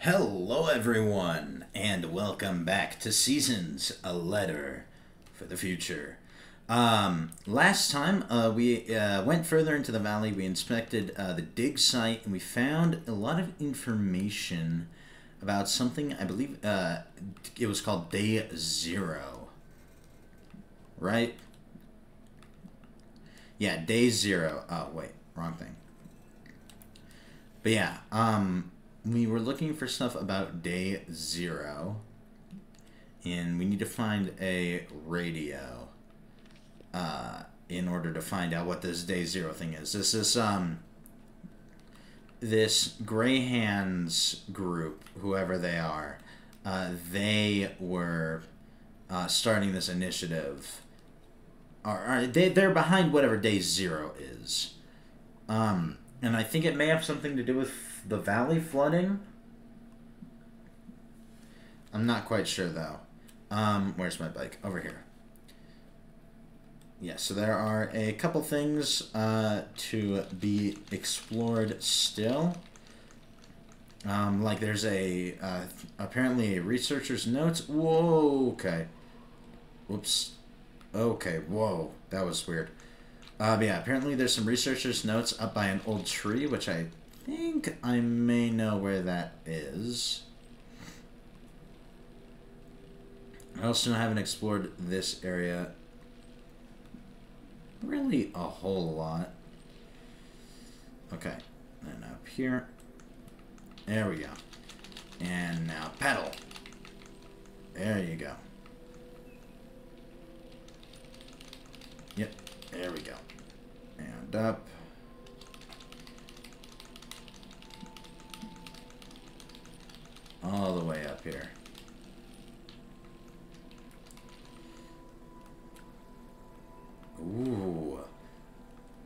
Hello, everyone, and welcome back to Seasons, a letter for the future. Last time we went further into the valley. We inspected the dig site, and we found a lot of information about something. I believe it was called Day Zero, right? Yeah, Day Zero. Oh, wait, wrong thing. But yeah, we were looking for stuff about Day Zero, and we need to find a radio in order to find out what this Day Zero thing is. This is this Grey Hands group, whoever they are. They were starting this initiative. They're behind whatever Day Zero is. And I think it may have something to do with the valley flooding. I'm not quite sure, though. Where's my bike? Over here. Yeah, so there are a couple things to be explored still. Like there's a, apparently a researcher's notes. Whoa, okay. Whoops. Okay, whoa. That was weird. But yeah, apparently there's some researcher's notes up by an old tree, which I think I may know where that is. I also haven't explored this area really a whole lot. Okay, and up here. There we go. And now pedal. There you go. Yep, there we go. And up. All the way up here. Ooh.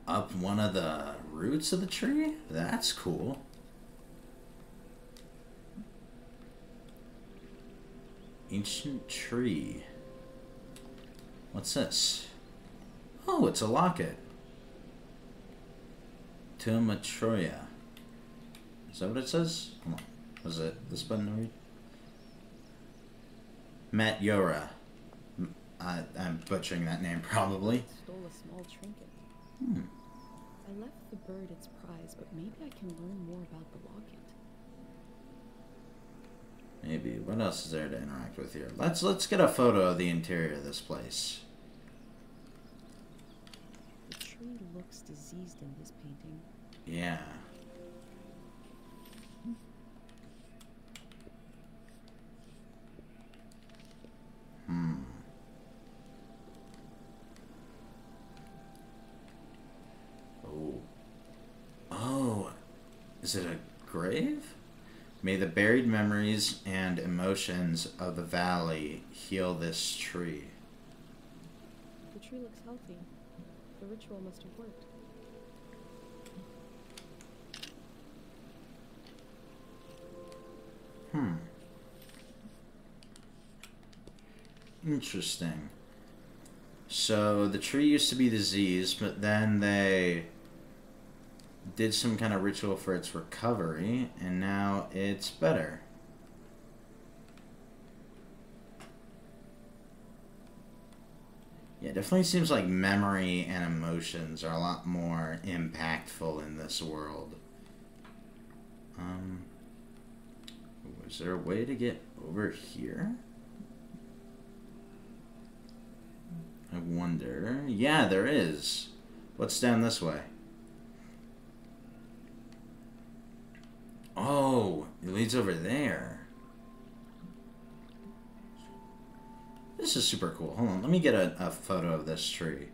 Up one of the roots of the tree? That's cool. Ancient tree. What's this? Oh, it's a locket. Tuma Troya. Is that what it says? Come on. Was it this button to read? Matt Yora. I'm butchering that name probably. Stole a small trinket. I left the bird its prize, but maybe I can learn more about the locket. Maybe. What else is there to interact with here? Let's get a photo of the interior of this place. The tree looks diseased in this painting. Yeah. Oh, is it a grave? May the buried memories and emotions of the valley heal this tree. The tree looks healthy. The ritual must have worked. Interesting. So the tree used to be diseased, but then they did some kind of ritual for its recovery, and now it's better. Yeah, it definitely seems like memory and emotions are a lot more impactful in this world. Is there a way to get over here? I wonder. Yeah, there is. What's down this way? Oh, it leads over there. This is super cool. Hold on, let me get a photo of this tree.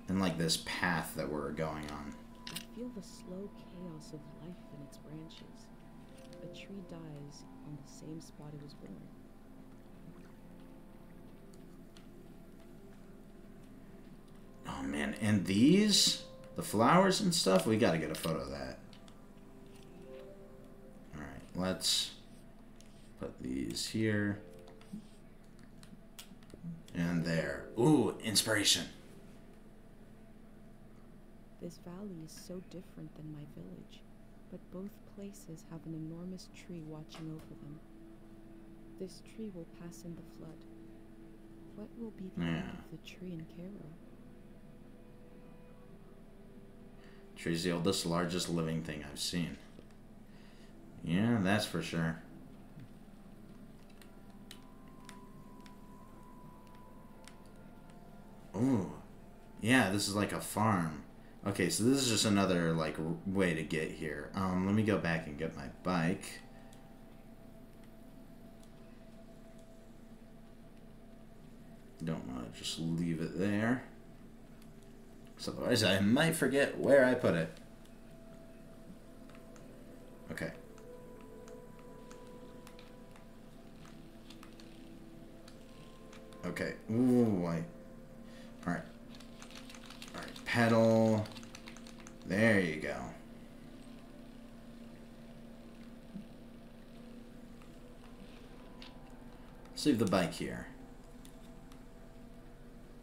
And like this path that we're going on. I feel the slow chaos of life in its branches. A tree dies on the same spot it was born. Oh man, and these, the flowers and stuff, we gotta get a photo of that. Alright, let's put these here. And there. Ooh, inspiration. This valley is so different than my village, but both places have an enormous tree watching over them. This tree will pass in the flood. What will be the end of the tree in Cairo? Tree's the oldest, largest living thing I've seen. Yeah, that's for sure. Ooh. Yeah, this is like a farm. Okay, so this is just another, like, way to get here. Let me go back and get my bike. Don't want to just leave it there. So otherwise I might forget where I put it. Okay. Okay. Ooh, Alright. Alright, pedal. There you go. Let's leave the bike here.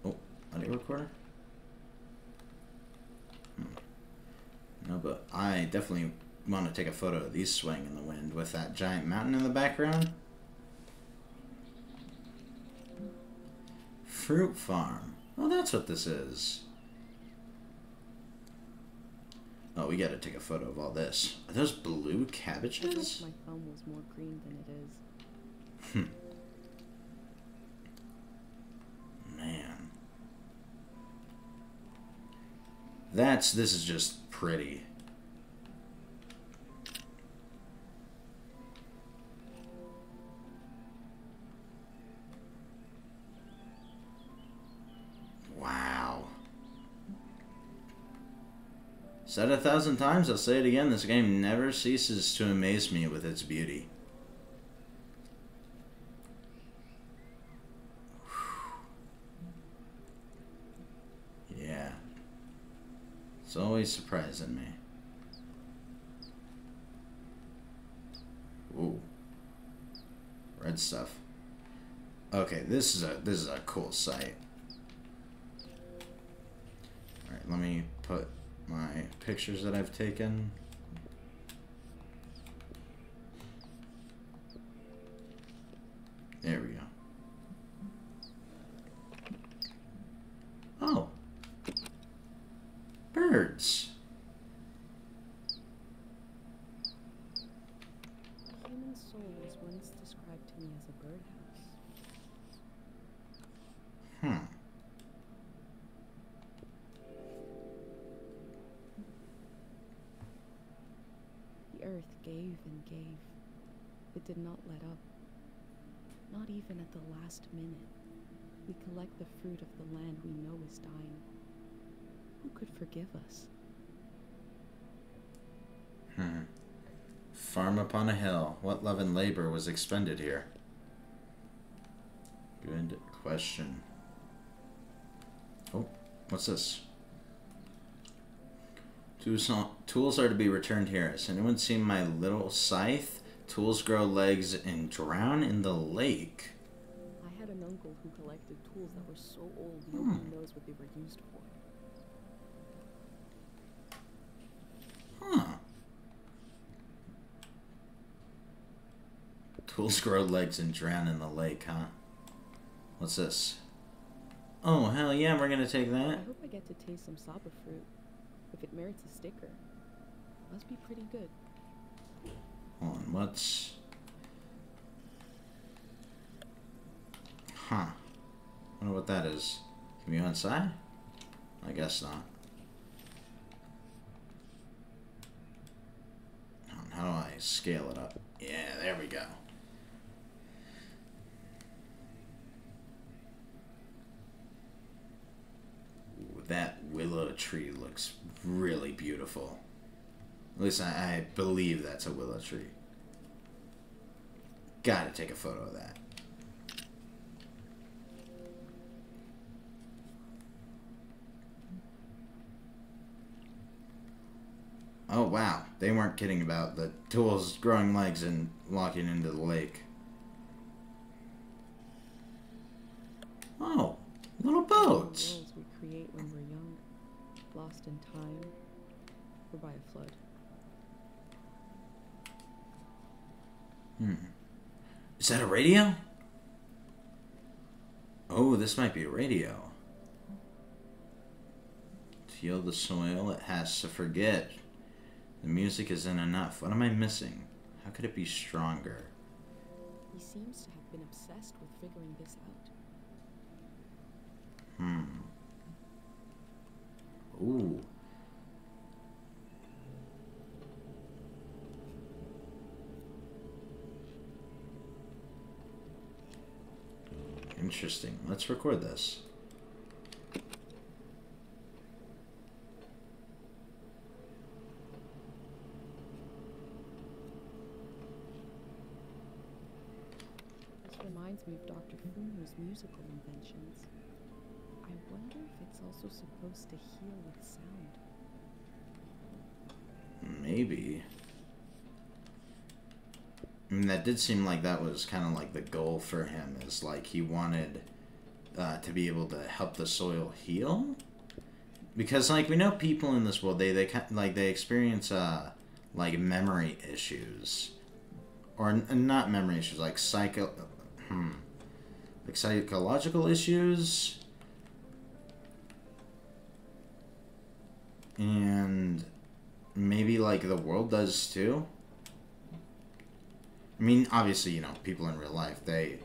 Oh, audio recorder? No, but I definitely want to take a photo of these swaying in the wind with that giant mountain in the background. Fruit farm. Oh, that's what this is. Oh, we gotta take a photo of all this. Are those blue cabbages? I wish my thumb was more green than it is. Man. This is just pretty. Wow. Said 1,000 times, I'll say it again, this game never ceases to amaze me with its beauty. Yeah. It's always surprising me. Ooh. Red stuff. Okay, this is a cool site. Alright, let me put my pictures that I've taken. There we go. Oh. Birds. The human soul was once described to me as a birdhouse. The earth gave and gave. It did not let up. Not even at the last minute. We collect the fruit of the land we know is dying. Who could forgive us? Farm upon a hill. What love and labor was expended here? Good question. Oh, what's this? Tools are to be returned here. Has anyone seen my little scythe? Tools grow legs and drown in the lake. I had an uncle who collected tools that were so old nobody knows what they were used for. Huh. Tools grow legs and drown in the lake, huh? What's this? Oh, hell yeah, we're gonna take that. I hope I get to taste some saba fruit. If it merits a sticker. Must be pretty good. Hold on, what's... Huh. Wonder what that is. Can we go inside? I guess not. How do I scale it up? Yeah, there we go. Ooh, that willow tree looks really beautiful. At least I believe that's a willow tree. Gotta take a photo of that. Oh wow, they weren't kidding about the tools growing legs and walking into the lake. Oh, little boats. The worlds we create when we're young, lost in time, or by a flood. Hmm. Is that a radio? Oh, this might be a radio. To heal the soil, it has to forget. The music isn't enough. What am I missing? How could it be stronger? He seems to have been obsessed with figuring this out. Ooh. Interesting. Let's record this. This reminds me of Dr. Fumo's musical inventions. I wonder if it's also supposed to heal with sound. Maybe. I mean, that did seem like that was kind of like the goal for him, is like he wanted to be able to help the soil heal. Because like we know people in this world, they experience like memory issues, or not memory issues, like psychological issues, and maybe like the world does too. I mean, obviously, you know, people in real life, they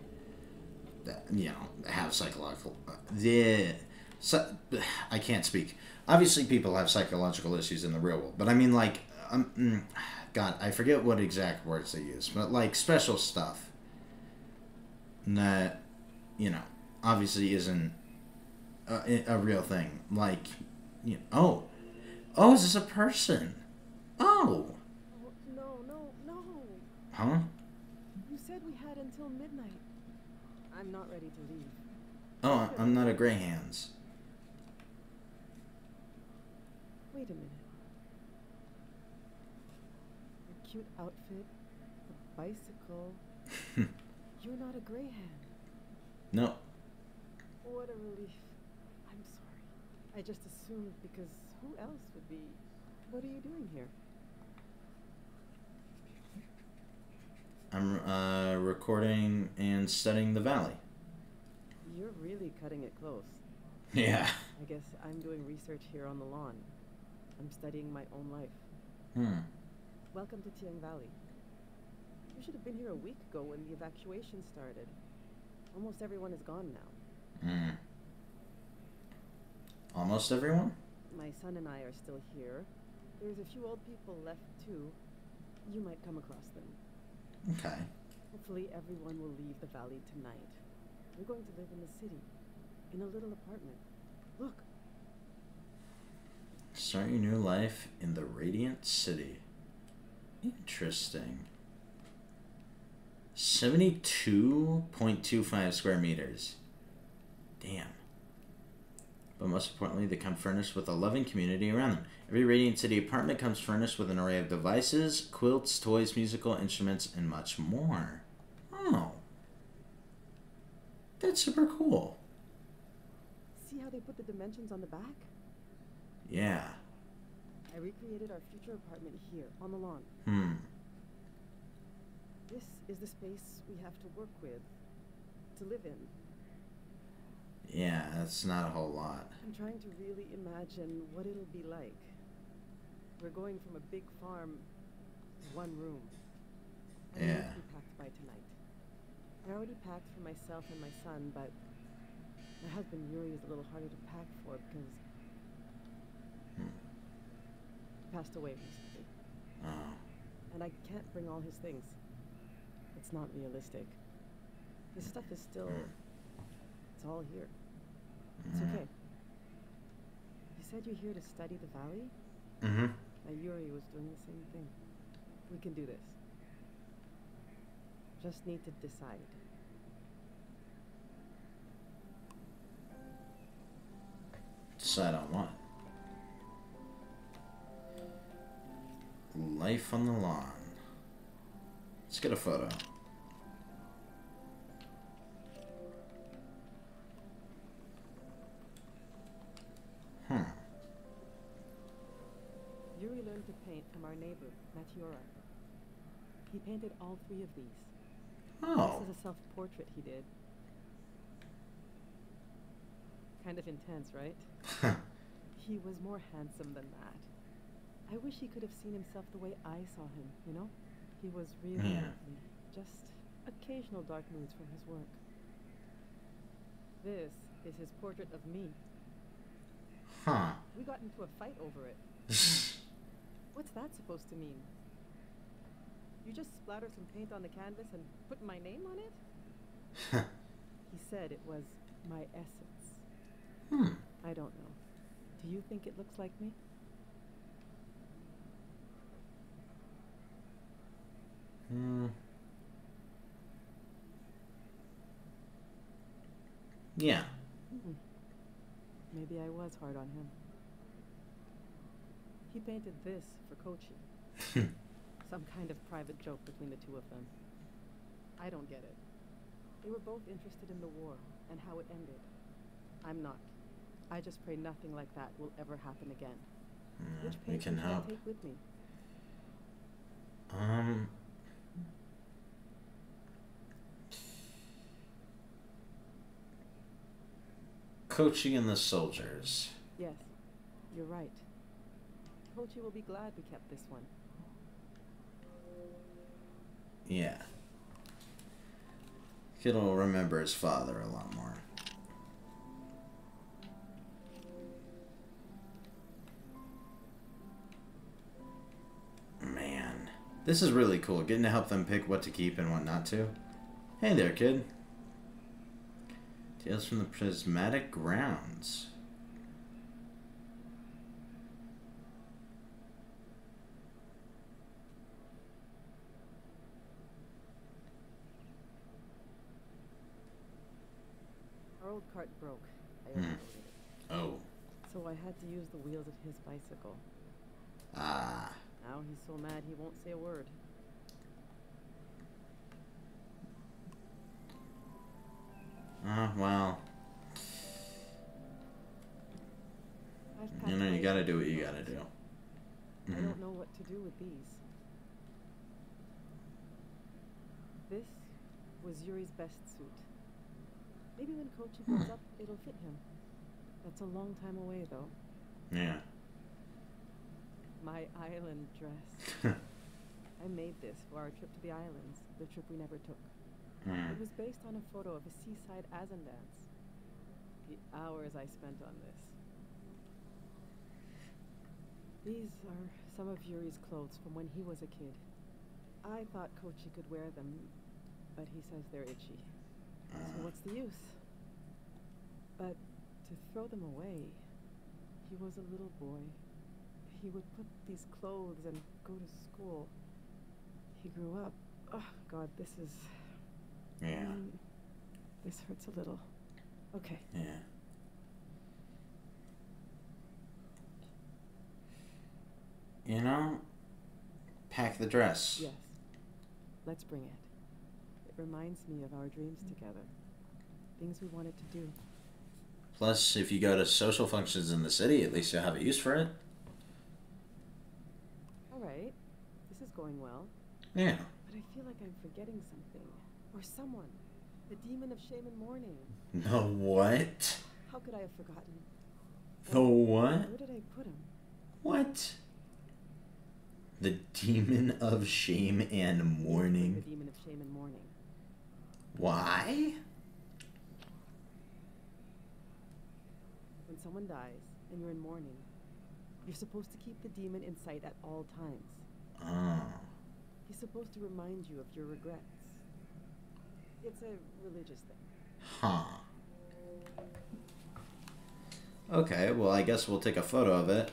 have psychological... I can't speak. Obviously, people have psychological issues in the real world. But I mean, like... God, I forget what exact words they use. But, like, special stuff that, you know, obviously isn't a real thing. Like, you know... Oh, is this a person? Oh! No. Huh? You said we had until midnight. I'm not ready to leave. Oh, I'm not a Greyhands. Wait a minute. Your cute outfit, the bicycle. You're not a Greyhound. No. What a relief. I'm sorry. I just assumed because who else would be... What are you doing here? I'm recording and studying the valley. You're really cutting it close. Yeah. I guess I'm doing research here on the lawn. I'm studying my own life. Welcome to Tiang Valley. You should have been here a week ago when the evacuation started. Almost everyone is gone now. Almost everyone? My son and I are still here. There's a few old people left too. You might come across them. Okay. Hopefully everyone will leave the valley tonight. We're going to live in the city, in a little apartment. Look. Start your new life in the Radiant City. Interesting. 72.25 square meters. Damn. But most importantly, they come furnished with a loving community around them. Every Radiant City apartment comes furnished with an array of devices, quilts, toys, musical instruments, and much more. Oh. That's super cool. See how they put the dimensions on the back? Yeah. I recreated our future apartment here, on the lawn. This is the space we have to work with, to live in. Yeah, that's not a whole lot. I'm trying to really imagine what it'll be like. We're going from a big farm to one room. I need to be packed by tonight. I already packed for myself and my son, but my husband Yuri is a little harder to pack for because he passed away recently. Oh. And I can't bring all his things. It's not realistic. His stuff is still... It's all here. It's okay. You said you're here to study the valley? Yuri was doing the same thing. We can do this. Just need to decide. Decide on what? Life on the lawn. Let's get a photo. Yuri learned to paint from our neighbor, Matyora. He painted all 3 of these. Oh. This is a self-portrait he did. Kind of intense, right? He was more handsome than that. I wish he could have seen himself the way I saw him, you know? He was really lovely. Just occasional dark moods from his work. This is his portrait of me. Huh. We got into a fight over it. What's that supposed to mean? You just splattered some paint on the canvas and put my name on it? He said it was my essence. I don't know. Do you think it looks like me? Yeah. Maybe I was hard on him. He painted this for Kochi. Some kind of private joke between the 2 of them. I don't get it. They were both interested in the war and how it ended. I'm not. I just pray nothing like that will ever happen again. Which we can painting should I help. take with me? Kochi and the soldiers. Yes, you're right. Kochi will be glad we kept this one. Yeah. He'll remember his father a lot more. Man. This is really cool, getting to help them pick what to keep and what not to. Hey there, kid. Tales from the Prismatic Grounds. Our old cart broke. I overloaded it. Oh. So I had to use the wheels of his bicycle. Ah. Now he's so mad he won't say a word. Well. You know, you gotta do what you gotta do. I don't know what to do with these. This was Yuri's best suit. Maybe when Kochi grows up, it'll fit him. That's a long time away, though. Yeah. My island dress. I made this for our trip to the islands, the trip we never took. It was based on a photo of a seaside Azan dance. The hours I spent on this. These are some of Yuri's clothes from when he was a kid. I thought Kochi could wear them, but he says they're itchy. So what's the use? But to throw them away, he was a little boy. He would put these clothes and go to school. He grew up. Oh, God, this is... Yeah. This hurts a little. Okay. Yeah. You know, pack the dress. Yes. Let's bring it. It reminds me of our dreams together. Things we wanted to do. Plus, if you go to social functions in the city, at least you'll have a use for it. All right. This is going well. Yeah. But I feel like I'm forgetting something. Or someone. The demon of shame and mourning. The what? How could I have forgotten? The what? Where did I put him? What? The demon of shame and mourning. The demon of shame and mourning. Why? When someone dies and you're in mourning, you're supposed to keep the demon in sight at all times. Oh. He's supposed to remind you of your regrets. It's a religious thing. Huh. Okay, well, I guess we'll take a photo of it.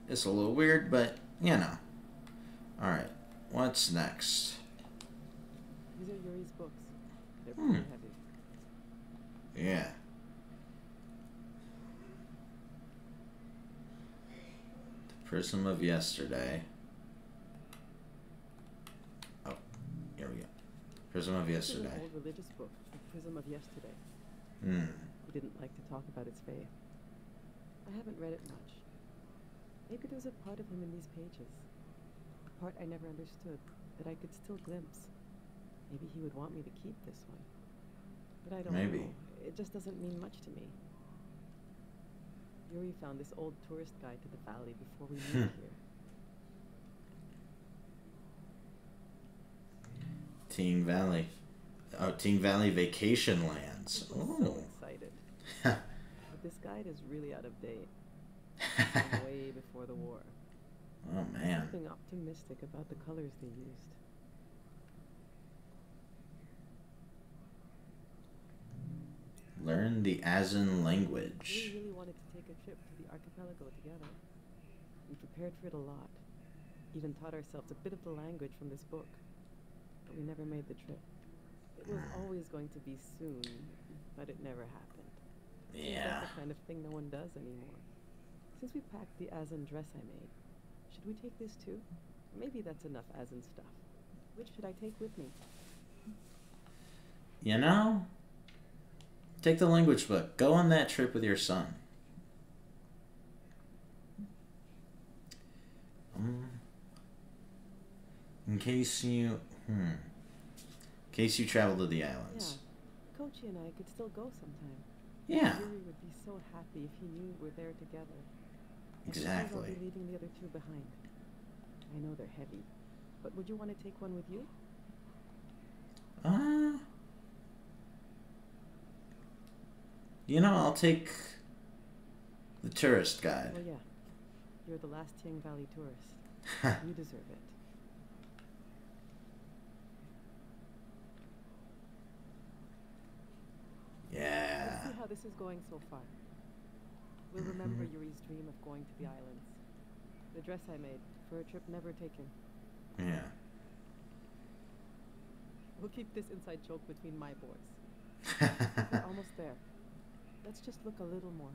It's a little weird, but, you know. Alright, what's next? These are Yuri's books. They're pretty heavy. Yeah. The Prism of Yesterday. Oh, here we go. Prism of Yesterday. This is an old religious book, The Prism of Yesterday. He didn't like to talk about his faith. I haven't read it much. Maybe there's a part of him in these pages. part I never understood, that I could still glimpse. Maybe he would want me to keep this one. But I don't Maybe. know. It just doesn't mean much to me. Yuri found this old tourist guide to the valley before we moved here. Ting Valley. Oh, Ting Valley Vacation Lands. I was so excited. But this guide is really out of date. From way before the war. Oh, man. Something optimistic about the colors they used. Learn the Azan language. We really wanted to take a trip to the archipelago together. We prepared for it a lot. Even taught ourselves a bit of the language from this book. But we never made the trip. It was always going to be soon, but it never happened. Yeah. That's the kind of thing no one does anymore. Since we packed the Azan dress I made, should we take this too? Maybe that's enough Azan stuff. Which should I take with me? You know, take the language book. Go on that trip with your son. In case you, in case you travel to the islands. Yeah, Kochi and I could still go sometime. Yeah. Yuri would be so happy if he knew we're there together. Exactly. I'll be leaving the other two behind. I know they're heavy, but would you want to take one with you? You know, I'll take the tourist guide. Oh yeah, you're the last Tiang Valley tourist. You deserve it. Yeah. Let's see how this is going so far. We'll remember Yuri's dream of going to the islands. The dress I made for a trip never taken. Yeah. We'll keep this inside joke between my boys. We're almost there. Let's just look a little more.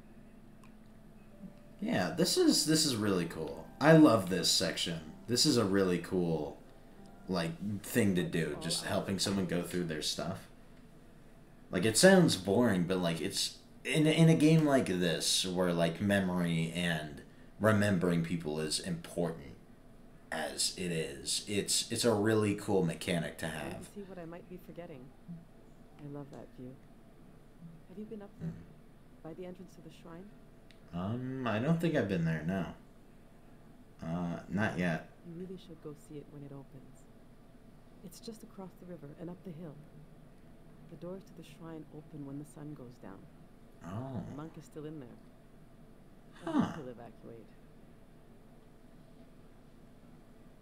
Yeah, this is really cool. I love this section. This is a really cool, like, thing to do. Just helping someone go through their stuff. Like, it sounds boring, but, like, it's in a game like this where, like, memory and remembering people is important as it is. It's a really cool mechanic to have. See what I might be forgetting. I love that view. Have you been up there? By the entrance to the shrine? I don't think I've been there, no. Not yet. You really should go see it when it opens. It's just across the river and up the hill. The doors to the shrine open when the sun goes down. Oh. The monk is still in there. Huh. He'll evacuate.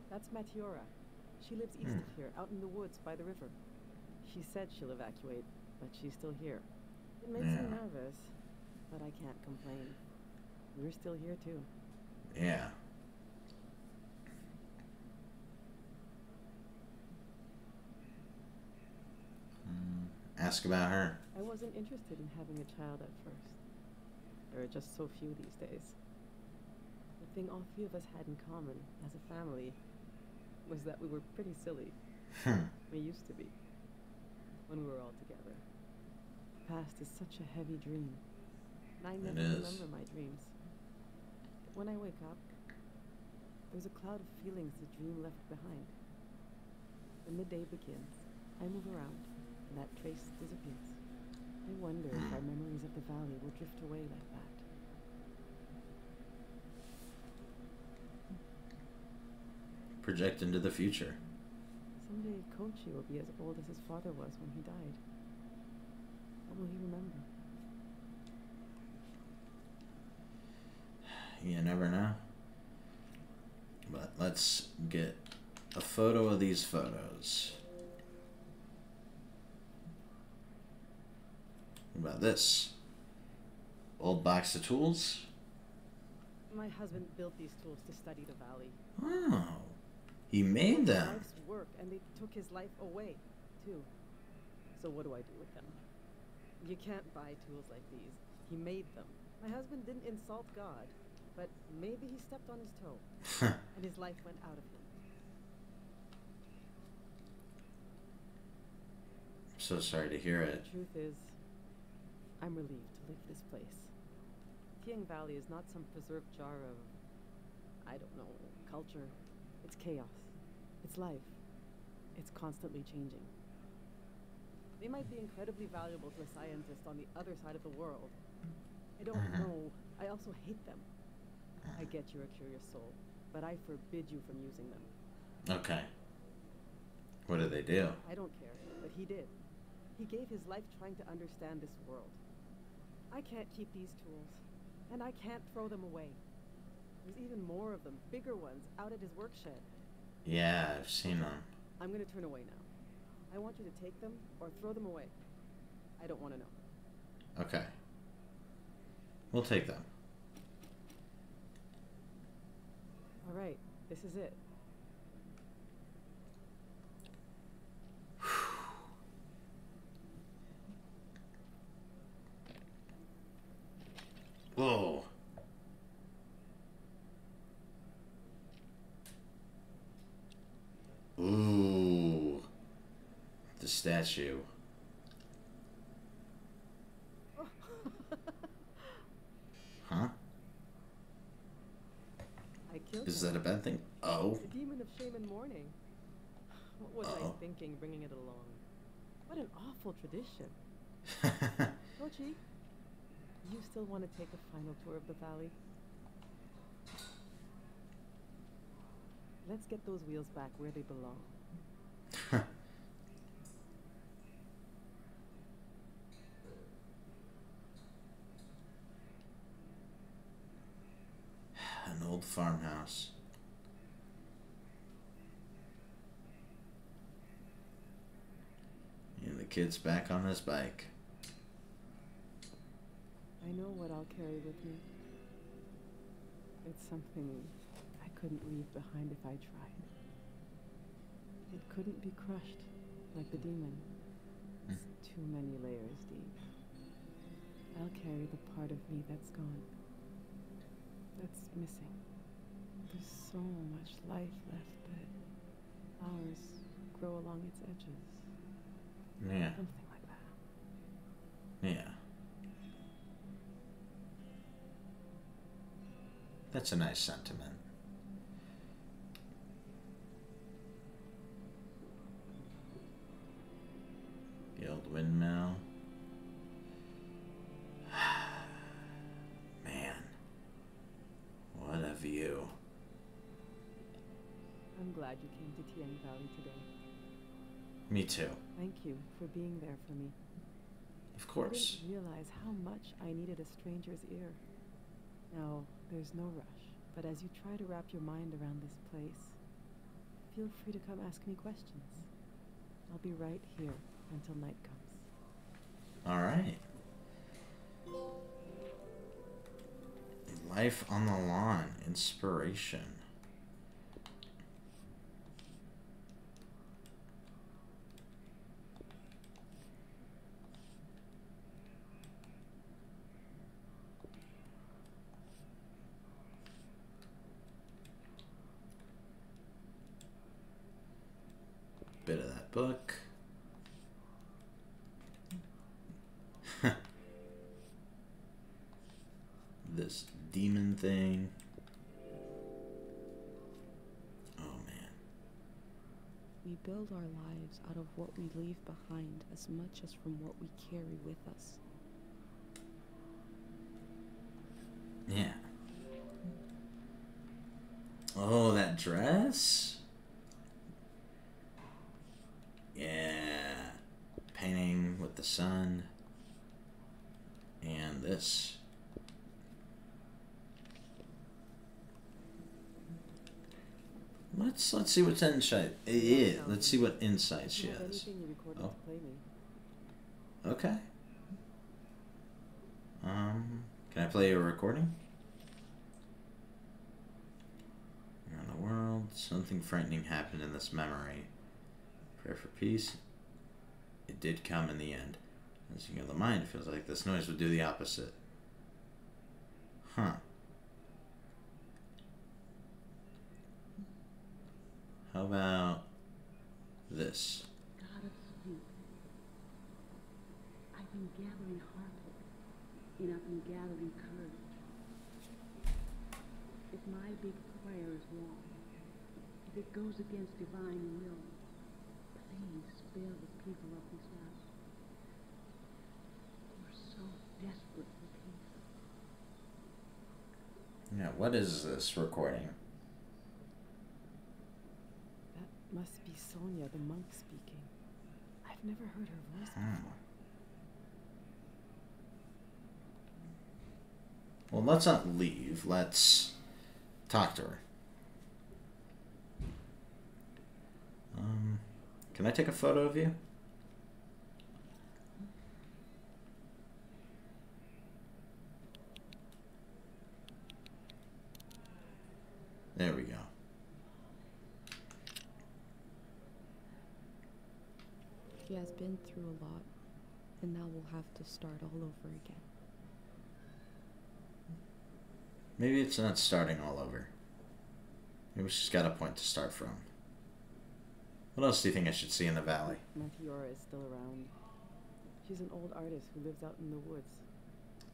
That's Matiora. She lives east of here, out in the woods by the river. She said she'll evacuate, but she's still here. It makes me nervous, but I can't complain. We're still here too. Yeah. Ask about her. I wasn't interested in having a child at first. There are just so few these days. The thing all three of us had in common as a family was that we were pretty silly. We used to be. When we were all together. The past is such a heavy dream. And I never remember my dreams. But when I wake up, there's a cloud of feelings the dream left behind. When the day begins, I move around, and that trace disappears. I wonder if our memories of the valley will drift away like that. Project into the future. Someday Kochi will be as old as his father was when he died. What will he remember? You never know. But let's get a photo of these photos. What about this? Old box of tools? My husband built these tools to study the valley. Oh. He made them. Life's work, and they took his life away, too. So what do I do with them? You can't buy tools like these. He made them. My husband didn't insult God, but maybe he stepped on his toe, and his life went out of him. I'm so sorry to hear it. The truth is, I'm relieved to leave this place. Tiang Valley is not some preserved jar of, I don't know, culture. It's chaos. It's life. It's constantly changing. They might be incredibly valuable to a scientist on the other side of the world. I don't know. I also hate them. I get you're a curious soul, but I forbid you from using them. Okay. What do they do? I don't care, but he did. He gave his life trying to understand this world. I can't keep these tools, and I can't throw them away. There's even more of them, bigger ones, out at his work shed. Yeah, I've seen them. I'm gonna turn away now. I want you to take them or throw them away. I don't want to know. Okay. We'll take them. All right, this is it. Whoa. Ooh. The statue. Huh? I killed Is him. that a bad thing? Oh. The demon of shame and mourning. What was Uh-oh. I thinking bringing it along? What an awful tradition. Kochi, you still want to take a final tour of the valley? Let's get those wheels back where they belong. An old farmhouse. And the kid's back on his bike. I know what I'll carry with me. It's something I couldn't leave behind if I tried. It couldn't be crushed like the demon. It's too many layers deep. I'll carry the part of me that's gone. That's missing. There's so much life left, but flowers grow along its edges. Yeah. Something like that. Yeah. That's a nice sentiment. The old windmill. Man. What a view. I'm glad you came to Tiang Valley today. Me too. Thank you for being there for me. Of I course. didn't realize how much I needed a stranger's ear. Now, there's no rush, but as you try to wrap your mind around this place, feel free to come ask me questions. I'll be right here until night comes. All right. Life on the lawn. Inspiration. Bit of that book. This demon thing. Oh man. We build our lives out of what we leave behind as much as from what we carry with us. Yeah. Oh, that dress? Yeah. Painting with the sun. And this. Let's see what's inside. Yeah, let's see what insight she If you have has. anything you recorded Oh. to play me. Okay. Can I play a recording? Around the world, something frightening happened in this memory. Prayer for peace. It did come in the end. As you know, the mind feels like this noise would do the opposite. Huh. How about this? God of sleep, I've been gathering heartache, and I've been gathering courage. If my big prayer is wrong, If it goes against divine will, please spare the people of this land. We're so desperate for peace. Yeah, what is this recording? That must be Sonia, the monk, speaking. I've never heard her voice before. Well, let's not leave. Let's talk to her. Can I take a photo of you? There we go. He has been through a lot, and now we'll have to start all over again. Maybe it's not starting all over. Maybe she's got a point to start from. What else do you think I should see in the valley? Melchiora is still around. She's an old artist who lives out in the woods.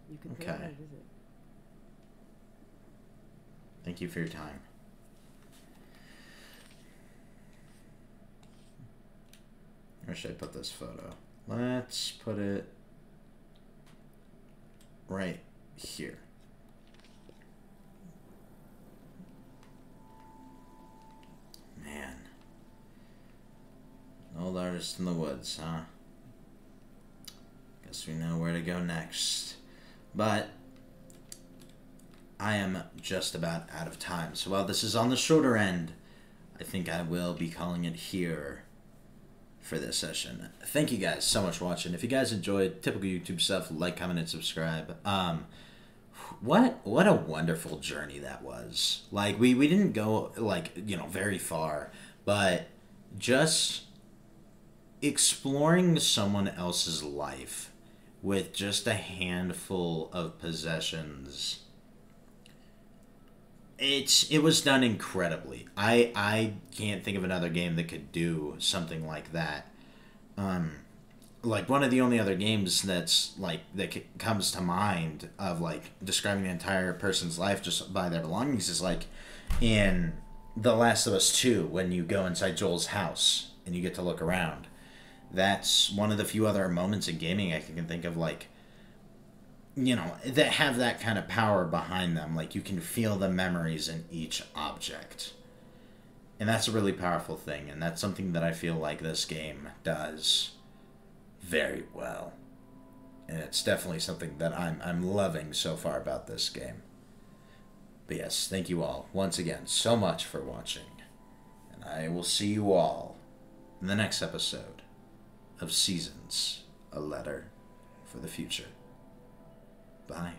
You can pay her a visit. Thank you for your time. Where should I put this photo? Let's put it right here. Man. Old artist in the woods, huh? Guess we know where to go next. But I am just about out of time. So while this is on the shorter end, I think I will be calling it here for this session. Thank you guys so much for watching. If you guys enjoyed typical YouTube stuff, like, comment, and subscribe. What a wonderful journey that was. Like, we didn't go, like, very far, but just exploring someone else's life with just a handful of possessions. It was done incredibly. I can't think of another game that could do something like that. Like, one of the only other games that's that comes to mind of describing the entire person's life just by their belongings is in The Last of Us 2, when you go inside Joel's house and you get to look around. That's one of the few other moments in gaming I can think of that have that kind of power behind them. Like, you can feel the memories in each object. And that's a really powerful thing, and that's something that I feel like this game does very well. And it's definitely something that I'm loving so far about this game. But yes, thank you all once again so much for watching. And I will see you all in the next episode of Seasons, A Letter for the Future. Bye.